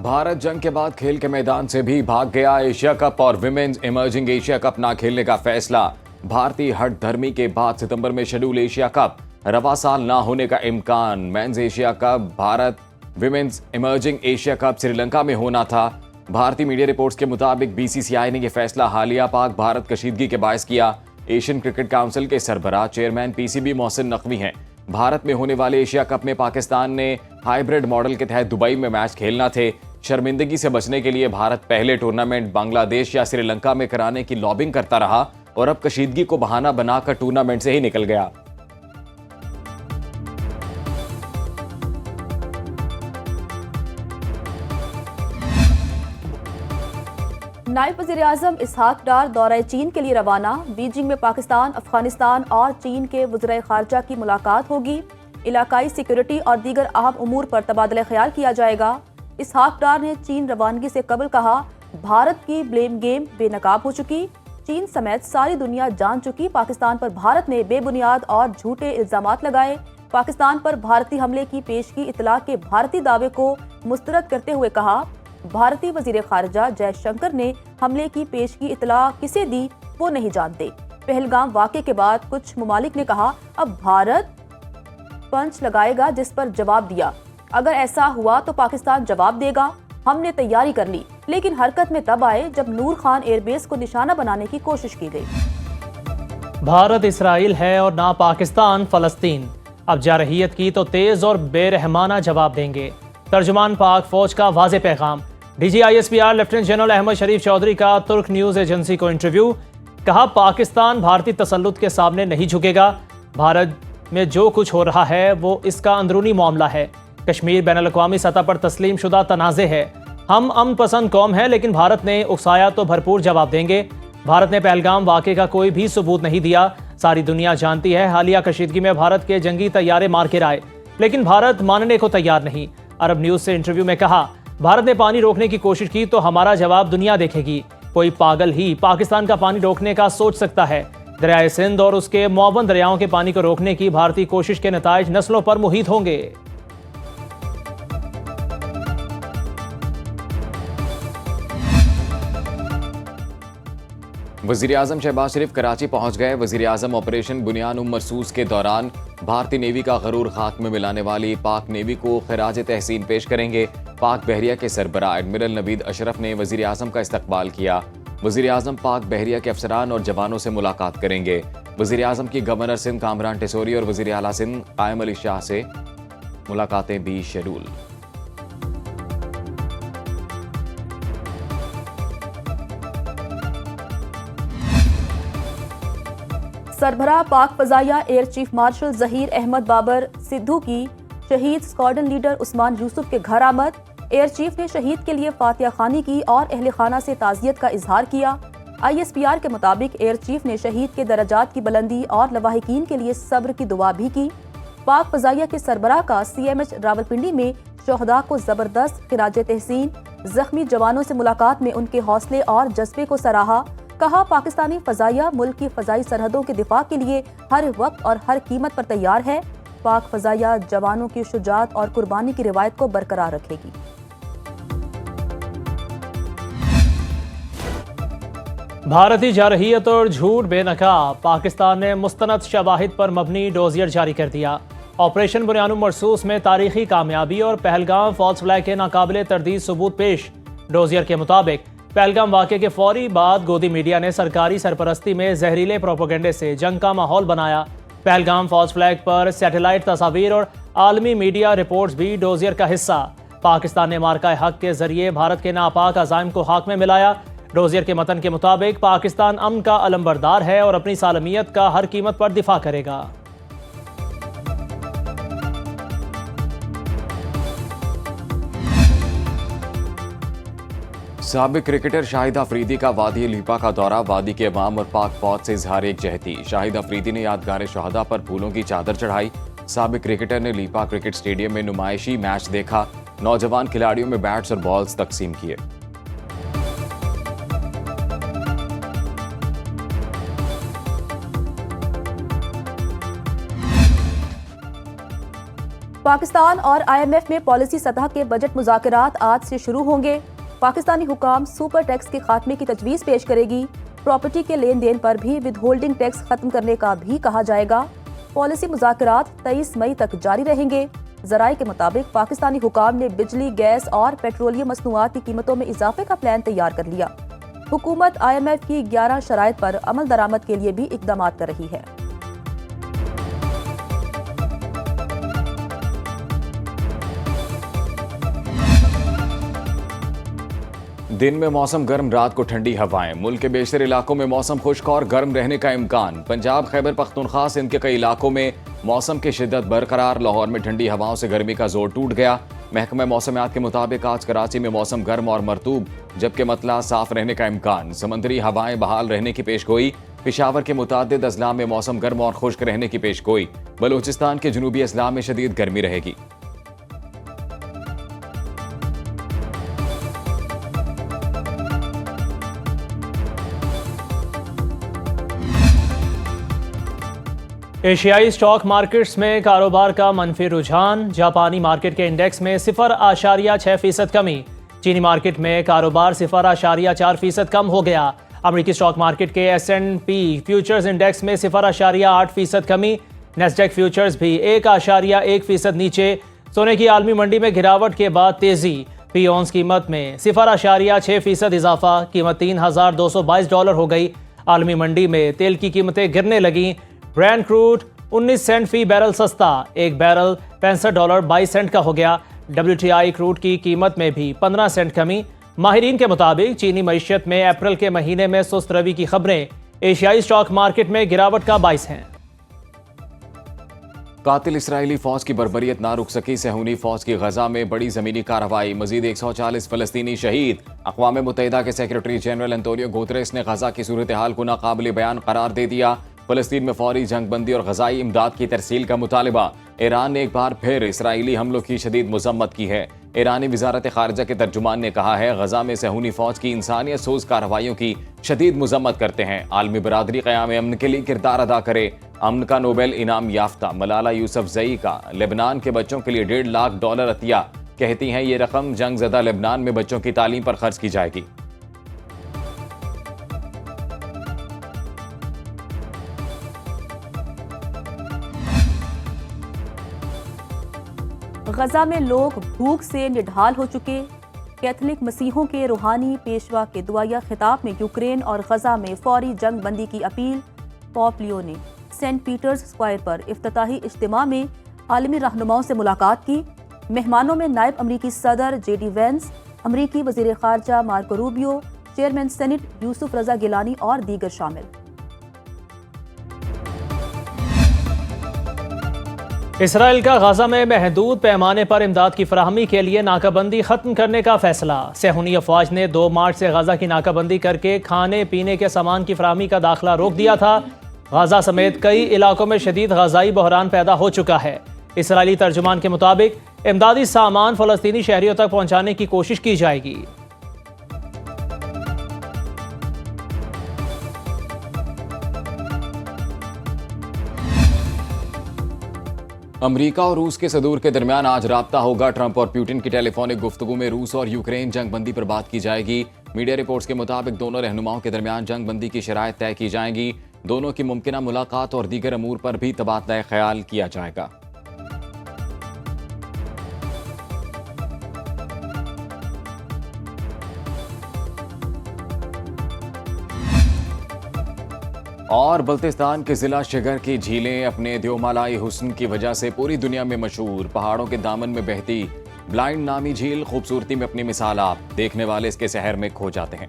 भारत जंग के बाद खेल के मैदान से भी भाग गया। एशिया कप और विमेन्स इमर्जिंग एशिया कप ना खेलने का फैसला। भारतीय हठधर्मी के बाद सितंबर में शेड्यूल एशिया कप, रवा साल ना होने का इम्कान। Men's Asia cup, Bharat women's emerging Asia cup Sri Lanka में होना था। भारतीय मीडिया रिपोर्ट्स के मुताबिक बीसीसीआई ने यह फैसला हालिया पाक भारत कशीदगी के बायस किया। एशियन क्रिकेट काउंसिल के सरबराह चेयरमैन पीसीबी मोहसिन नकवी हैं। भारत में होने वाले एशिया कप में पाकिस्तान ने हाइब्रिड मॉडल के तहत दुबई में मैच खेलना थे। शर्मिंदगी से बचने के लिए भारत पहले टूर्नामेंट बांग्लादेश या श्रीलंका में कराने की लॉबिंग करता रहा और अब कशीदगी को बहाना बनाकर टूर्नामेंट से ही निकल गया। नायब वज़ीर-ए-आज़म इसहाक डार दौरे चीन के लिए रवाना। बीजिंग में पाकिस्तान, अफगानिस्तान और चीन के वज़ीर ख़ारजा की मुलाकात होगी। इलाकाई सिक्योरिटी और दीगर अहम उमूर पर तबादला ख्याल किया जाएगा। इसहाक डार ने चीन रवानगी से कबल कहा, भारत की ब्लेम गेम बेनकाब हो चुकी। चीन समेत सारी दुनिया जान चुकी पाकिस्तान पर भारत ने बेबुनियाद और झूठे इल्जामात लगाए। पाकिस्तान पर भारतीय हमले की पेश की इतला के भारतीय दावे को मुस्तरद करते हुए कहा, भारतीय वजीर खारजा जयशंकर ने हमले की पेश की इतला किसे दी वो नहीं जानते। पहलगाम वाक़े के बाद कुछ ममालिक ने कहा, अब भारत पंच लगाएगा जिस पर जवाब दिया। अगर ऐसा हुआ तो पाकिस्तान जवाब देगा। हमने तैयारी कर ली, लेकिन हरकत में तब आए जब नूर खान एयरबेस को निशाना बनाने की कोशिश की गई। भारत इसराइल है और ना पाकिस्तान फलस्तीन। अब जारहियत की तो तेज और बेरहमाना जवाब देंगे। तर्जुमान पाक फौज का वाज़े पैगाम। DGISPR लेफ्टिनेंट जनरल अहमद शरीफ चौधरी का तुर्क न्यूज़ एजेंसी को इंटरव्यू। कहा, पाकिस्तान भारतीय तसल्लुत के सामने नहीं झुकेगा। भारत में जो कुछ हो रहा है वो इसका अंदरूनी मामला है। कश्मीर बैनुल-अक़वामी सतह पर तस्लीम शुदा तनाज़े है। हम अमन पसंद कौम है, लेकिन भारत ने उकसाया तो भरपूर जवाब देंगे। भारत ने पहलगाम वाक़े का कोई भी सबूत नहीं दिया। सारी दुनिया जानती है हालिया कशीदगी में भारत के जंगी तैयारे मार के आए, लेकिन भारत मानने को तैयार नहीं। अरब न्यूज़ से इंटरव्यू में कहा, भारत ने पानी रोकने की कोशिश की तो हमारा जवाब दुनिया देखेगी। कोई पागल ही पाकिस्तान का पानी रोकने का सोच सकता है। दरियाए सिंध और उसके मुआवन दरियाओं के पानी को रोकने की भारतीय कोशिश के नताइज नस्लों पर मुहित होंगे। वज़ीर-ए-आज़म शहबाज शरीफ कराची पहुंच गए। वज़ीर-ए-आज़म ऑपरेशन बुनियान मरसूस के दौरान भारतीय नेवी का गरूर खाक में मिलाने वाली पाक नेवी को खिराज तहसीन पेश करेंगे। पाक बहरिया के सरबराह एडमिरल नवीद अशरफ ने वज़ीर-ए-आज़म का इस्तकबाल किया। वज़ीर-ए-आज़म पाक बहरिया के अफसरान और जवानों से मुलाकात करेंगे। वज़ीर-ए-आज़म की गवर्नर सिंध कामरान टिसोरी और वज़ीर आला सिंध कायम अली शाह से मुलाकातें भी शेड्यूल। सरबराह पाक फ़ज़ाइया air chief marshal Zaheer Ahmed Babar Sidhu की शहीद स्क्वाड्रन लीडर उस्मान यूसुफ के घर आमद। एयर चीफ ने शहीद के लिए फातिहा खानी की और अहले खाना से ताज़ियत का इजहार किया। ISPR के मुताबिक एयर चीफ ने शहीद के दर्जात की बुलंदी और लवाहिकीन के लिए सब्र की दुआ भी की। पाक फ़ज़ाइया के सरबराह का CMH रावलपिंडी में शोहदा को ज़बरदस्त खिराज तहसीन। ज़ख्मी जवानों से मुलाकात में उनके हौसले और जज्बे को सराहा। कहा, पाकिस्तानी फ़ज़ाइया मुल्क की फ़ज़ाई सरहदों के दिफा के लिए हर वक्त और हर कीमत पर तैयार है। पाक फ़ज़ाइया जवानों की शुजाअत और कुर्बानी की रिवायत को बरकरार रखेगी। भारतीय जारहियत और झूठ बेनकाब। पाकिस्तान ने मुस्तनद शवाहिद पर मबनी डोजियर जारी कर दिया। ऑपरेशन बुनियान मरसूस में तारीखी कामयाबी और पहलगाम फॉल्स फ्लैग के नाकाबिले तरदीद सबूत पेश। डोजियर के मुताबिक पहलगाम वाक़े के फौरी बाद गोदी मीडिया ने सरकारी सरपरस्ती में जहरीले प्रोपेगेंडे से जंग का माहौल बनाया। पहलगाम फॉल्स फ्लैग पर सैटेलाइट तस्वीर और आलमी मीडिया रिपोर्ट्स भी डोजियर का हिस्सा। पाकिस्तान ने मार्का हक के जरिए भारत के नापाक अज़ाइम को खाक में मिलाया। डोजियर के मतन के मुताबिक पाकिस्तान अमन का अलंबरदार है और अपनी सालमियत का हर कीमत पर दिफा करेगा। साबिक क्रिकेटर शाहिद अफरीदी का वादी लीपा का दौरा। वादी के अवाम और पाक फौज से इजहार एकजहती। शाहिद अफरीदी ने यादगार शहादा पर फूलों की चादर चढ़ाई। साबिक क्रिकेटर ने लीपा क्रिकेट स्टेडियम में नुमाइशी मैच देखा। नौजवान खिलाड़ियों में बैट्स और बॉल्स तकसीम किए। पाकिस्तान और IMF में पॉलिसी सतह के बजट मुज़ाकरात आज से शुरू होंगे। पाकिस्तानी हुकाम सुपर टैक्स के खात्मे की तजवीज़ पेश करेगी। प्रॉपर्टी के लेन देन पर भी विदहोल्डिंग टैक्स खत्म करने का भी कहा जाएगा। पॉलिसी मुज़ाकरात 23 मई तक जारी रहेंगे। ज़राए के मुताबिक पाकिस्तानी हुकाम ने बिजली, गैस और पेट्रोलियम मसनूआत की कीमतों में इजाफे का प्लान तैयार कर लिया। हुकूमत IMF की 11 शराइत पर अमल दरामद के लिए भी इकदाम कर रही है। दिन में मौसम गर्म, रात को ठंडी हवाएं। मुल्क के बेशतर इलाकों में मौसम खुश्क और गर्म रहने का इम्कान। पंजाब, खैबर पख्तूनख्वा, सिंध के कई इलाकों में मौसम की शिद्दत बरकरार। लाहौर में ठंडी हवाओं से गर्मी का जोर टूट गया। महकमा मौसमियात के मुताबिक आज कराची में मौसम गर्म और मरतूब, जबकि मतला साफ रहने का इम्कान। समंदरी हवाएं बहाल रहने की पेशगोई। पेशावर के मुतादिद अजला में मौसम गर्म और खुश्क रहने की पेशगोई। बलूचिस्तान के जनूबी अजला में शदीद गर्मी रहेगी। एशियाई स्टॉक मार्केट्स में कारोबार का मनफी रुझान। जापानी मार्केट के इंडेक्स में 0.6% कमी। चीनी मार्केट में कारोबार 0.4% कम हो गया। अमेरिकी स्टॉक मार्केट के S&P फ्यूचर्स इंडेक्स में 0.8% कमी। नेस्डेक फ्यूचर्स भी 1.1% नीचे। सोने की आलमी मंडी में गिरावट के बाद तेजी। फी औंस कीमत में 0.6% इजाफा। कीमत $3,222 हो गई। आलमी मंडी में तेल की कीमतें गिरने लगीं। ब्रेंट क्रूड 19 सेंट फी बैरल सस्ता, एक बैरल $65.22 का हो गया। WTI क्रूड की कीमत में भी 15 सेंट कमी। माहिरीन के मुताबिक चीनी मईशत में अप्रैल के महीने में सुस्त रवी की खबरें एशियाई स्टॉक मार्केट में गिरावट का बाइस हैं। कातिल इसराइली फौज की बर्बरियत ना रुक सकी। सहूनी फौज की गजा में बड़ी जमीनी कार्रवाई। मजीद 140 फलस्तीनी शहीद। अक़वाम मुत्तहिदा के सेक्रेटरी जनरल एंटोनियो गुतरेस ने गजा की सूरत हाल को नाकाबिल बयान करार दे दिया। फलस्तीन में फौरी जंग बंदी और गजाई इमदाद की तरसील का मुतालबा। ईरान ने एक बार फिर इसराइली हमलों की शदीद मजम्मत की है। ईरानी वजारत खारजा के तर्जुमान ने कहा है, गजा में सहूनी फौज की इंसानियत सोज कार्रवाइयों की शदीद मजम्मत करते हैं। आलमी बरादरी क़याम अमन के लिए किरदार अदा करे। अमन का नोबेल इनाम याफ्ता मलाला यूसुफजई का लेबनान के बच्चों के लिए $1.5 लाख अतिया। कहती हैं ये रकम जंग ज़दा लेबनान में बच्चों की तालीम पर खर्च की जाएगी। गजा में लोग भूख से निढाल हो चुके। कैथलिक मसीहों के रूहानी पेशवा के दुआया खिताब में यूक्रेन और गजा में फौरी जंग बंदी की अपील। पॉप लियो ने सेंट पीटर्स स्क्वायर पर इफ्तिताही इज्तिमा में आलमी रहनुमाओं से मुलाकात की। मेहमानों में नायब अमरीकी सदर JD वेंस, अमरीकी वजीर खारजा Marco Rubio, chairman senate Yousaf Raza Gilani और दीगर शामिल। इसराइल का गजा में महदूद पैमाने पर इमदाद की फराहमी के लिए नाकाबंदी खत्म करने का फैसला। सहूनी अफवाज ने 2 मार्च से गजा की नाकाबंदी करके खाने पीने के सामान की फराहमी का दाखिला रोक दिया था। गजा समेत कई इलाकों में शदीद गजाई बहरान पैदा हो चुका है। इसराइली तर्जुमान के मुताबिक इमदादी सामान फलस्तीनी शहरियों तक पहुंचाने की कोशिश की जाएगी। अमेरिका और रूस के सदूर के दरमियान आज राब्ता होगा। ट्रंप और पुतिन की टेलीफोनिक गुफ्तगू में रूस और यूक्रेन जंग बंदी पर बात की जाएगी। मीडिया रिपोर्ट्स के मुताबिक दोनों रहनुमाओं के दरमियान जंग बंदी की शराइत तय की जाएंगी। दोनों की मुमकिना मुलाकात और दीगर अमूर पर भी तबादला ख्याल किया जाएगा। और बल्तिस्तान के जिला शिगर की झीलें अपने द्योमालाई हुस्न की वजह से पूरी दुनिया में मशहूर। पहाड़ों के दामन में बहती ब्लाइंड नामी झील खूबसूरती में अपनी मिसाल आप देखने वाले इसके शहर में खो जाते हैं।